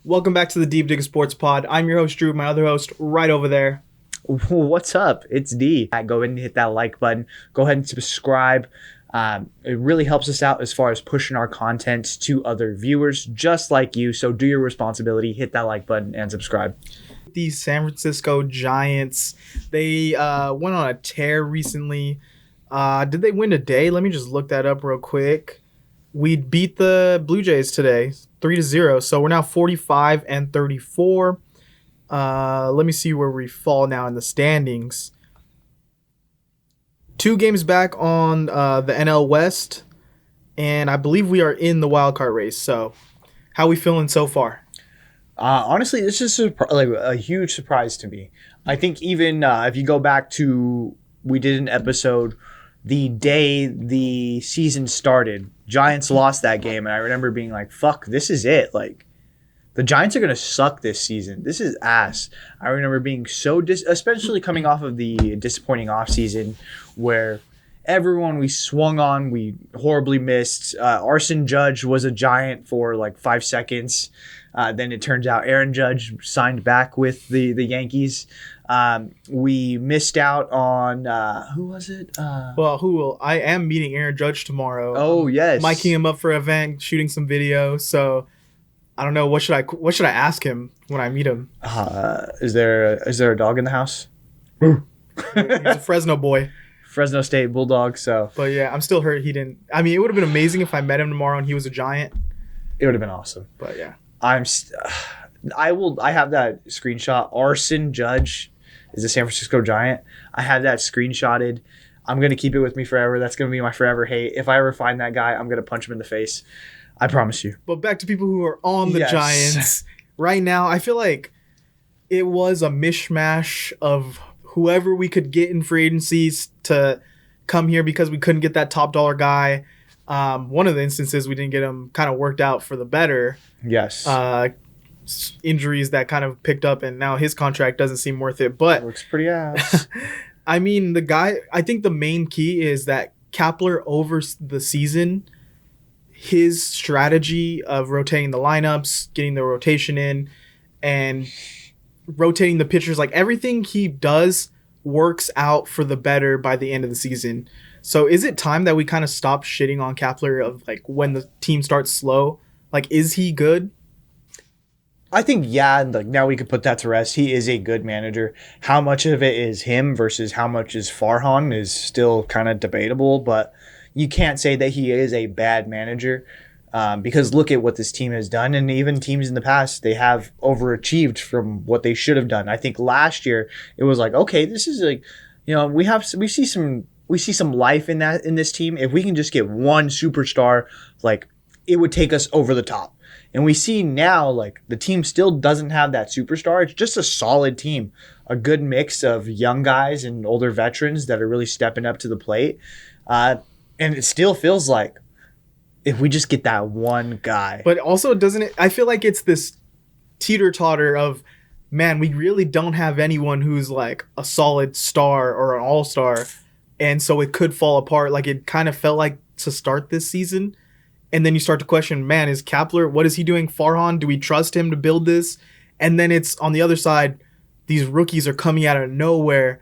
Welcome back to the Deep Dig Sports Pod. I'm your host, Drew, my other host right over there. What's up? It's D. Go ahead and hit that like button. Go ahead and subscribe. It really helps us out as far as pushing our content to other viewers just like you. So do your responsibility, hit that like button, and subscribe. The San Francisco Giants, they went on a tear recently. Did they win today? Let me just look that up real quick. We beat the Blue Jays today, 3-0. So we're now 45-34. Let me see where we fall now in the standings. 2 games back on the NL West, and I believe we are in the wild card race. So, how are we feeling so far? Honestly, this is a huge surprise to me. I think even if you go back to, we did an episode the day the season started. Giants lost that game, and I remember being like, fuck, this is it. Like, the Giants are going to suck this season. This is ass. I remember being so especially coming off of the disappointing offseason where everyone we swung on, we horribly missed. Arson Judge was a Giant for like 5 seconds. Then it turns out Aaron Judge signed back with the Yankees. We missed out on who was it? I am meeting Aaron Judge tomorrow. Oh yes, miking him up for an event, shooting some video. So I don't know what should I ask him when I meet him. Is there a dog in the house? He's a Fresno boy. Fresno State Bulldog. So, but yeah, I'm still hurt he didn't. I mean, it would have been amazing if I met him tomorrow and he was a Giant. It would have been awesome. But yeah, I have that screenshot. Arson Judge is a San Francisco Giant. I have that screenshotted. I'm gonna keep it with me forever. That's gonna be my forever hate. If I ever find that guy, I'm gonna punch him in the face. I promise you. But back to people who are on the Giants right now, I feel like it was a mishmash of whoever we could get in free agencies to come here because we couldn't get that top dollar guy. One of the instances we didn't get him kind of worked out for the better. Yes. Injuries that kind of picked up, and now his contract doesn't seem worth it. But looks pretty ass. I mean, the guy. I think the main key is that Kapler over the season, his strategy of rotating the lineups, getting the rotation in, and rotating the pitchers, like everything he does works out for the better by the end of the season. So is it time that we kind of stop shitting on Kapler of like when the team starts slow? Like, is he good? I think, yeah, like now we could put that to rest. He is a good manager. How much of it is him versus how much is Farhan is still kind of debatable, but you can't say that he is a bad manager because look at what this team has done, and even teams in the past, they have overachieved from what they should have done. I think last year it was like, okay, this is like, we see some life in this team. If we can just get one superstar, like it would take us over the top. And we see now, like, the team still doesn't have that superstar. It's just a solid team, a good mix of young guys and older veterans that are really stepping up to the plate. And it still feels like if we just get that one guy. But also, doesn't it? I feel like it's this teeter-totter of, man, we really don't have anyone who's like a solid star or an all-star. And so it could fall apart. Like it kind of felt like to start this season. And then you start to question, man, is Kapler, what is he doing? Farhan, do we trust him to build this? And then it's on the other side, these rookies are coming out of nowhere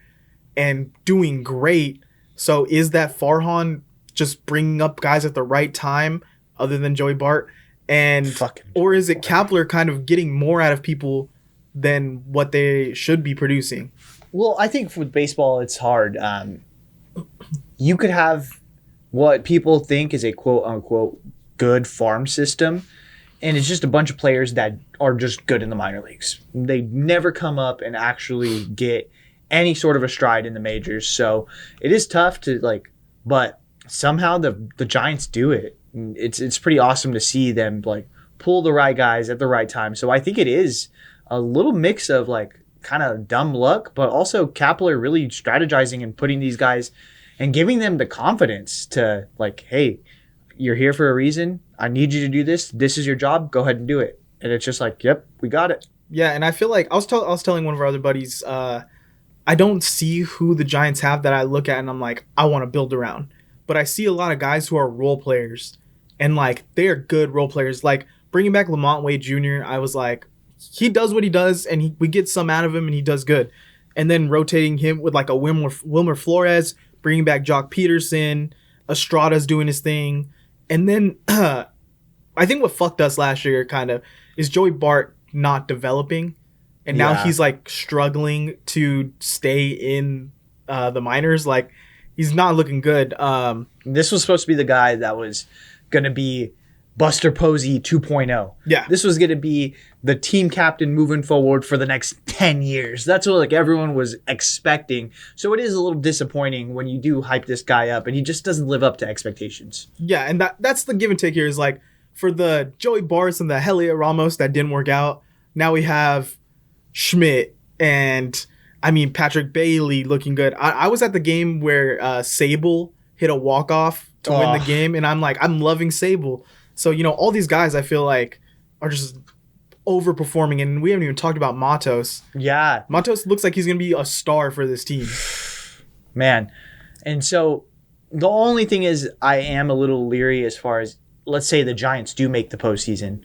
and doing great. So is that Farhan just bringing up guys at the right time other than Joey Bart? Or is it Kapler kind of getting more out of people than what they should be producing? Well, I think with baseball, it's hard. You could have what people think is a quote-unquote good farm system, and it's just a bunch of players that are just good in the minor leagues. They never come up and actually get any sort of a stride in the majors. So it is tough to but somehow the Giants do it. It's pretty awesome to see them like pull the right guys at the right time. So I think it is a little mix of like kind of dumb luck, but also Kapler really strategizing and putting these guys and giving them the confidence to like, hey, you're here for a reason. I need you to do this. This is your job. Go ahead and do it. And it's just like, yep, we got it. Yeah, and I feel like I was telling one of our other buddies, I don't see who the Giants have that I look at and I'm like, I want to build around. But I see a lot of guys who are role players, and like they are good role players. Like bringing back Lamont Wade Jr., I was like, he does what he does, and we get some out of him, and he does good. And then rotating him with like a Wilmer Flores, bringing back Jock Peterson, Estrada's doing his thing. And then I think what fucked us last year kind of is Joey Bart not developing. And now he's like struggling to stay in the minors. Like he's not looking good. This was supposed to be the guy that was going to be Buster Posey 2.0. Yeah. This was going to be the team captain moving forward for the next 10 years. That's what like everyone was expecting. So it is a little disappointing when you do hype this guy up and he just doesn't live up to expectations. Yeah, and that's the give and take here is like for the Joey Barts and the Heliot Ramos that didn't work out, now we have Schmidt and Patrick Bailey looking good. I was at the game where Sable hit a walk-off to win the game, and I'm loving Sable. So, all these guys I feel like are just overperforming, and we haven't even talked about Matos. Yeah. Matos looks like he's going to be a star for this team. Man. And so the only thing is I am a little leery as far as, let's say the Giants do make the postseason.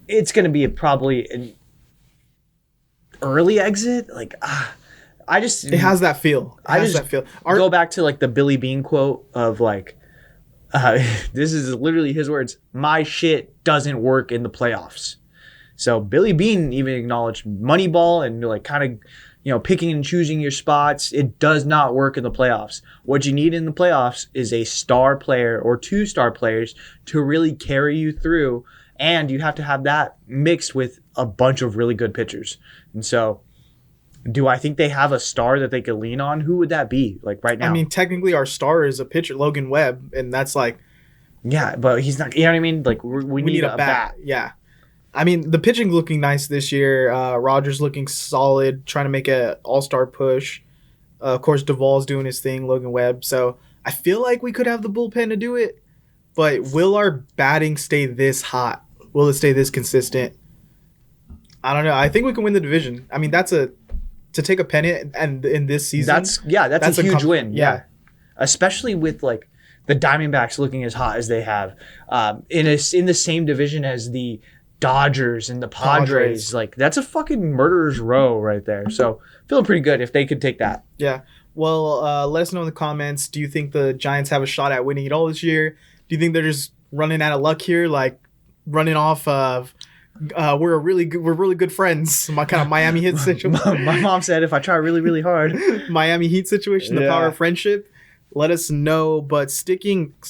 It's going to be probably an early exit. Like, it has that feel. Go back to like the Billy Bean quote of like, this is literally his words. My shit doesn't work in the playoffs. So Billy Bean even acknowledged Moneyball and like kind of, picking and choosing your spots. It does not work in the playoffs. What you need in the playoffs is a star player or two star players to really carry you through. And you have to have that mixed with a bunch of really good pitchers. And so do I think they have a star that they could lean on? Who would that be like right now? Technically our star is a pitcher, Logan Webb, and that's like... Yeah, but he's not... You know what I mean? Like we need a bat. Yeah. The pitching's looking nice this year. Rogers looking solid, trying to make an all-star push. Of course, Duvall's doing his thing, Logan Webb. So I feel like we could have the bullpen to do it. But will our batting stay this hot? Will it stay this consistent? I don't know. I think we can win the division. To take a pennant and in this season, that's a huge win. Yeah, especially with like the Diamondbacks looking as hot as they have, in the same division as the Dodgers and the Padres. Like that's a fucking murderer's row right there. So feeling pretty good if they could take that. Yeah. Well, let us know in the comments. Do you think the Giants have a shot at winning it all this year? Do you think they're just running out of luck here, like running off of? We're really good friends. My kind of Miami Heat situation. My mom said if I try really, really hard. Miami Heat situation, the power of friendship. Let us know. But sticking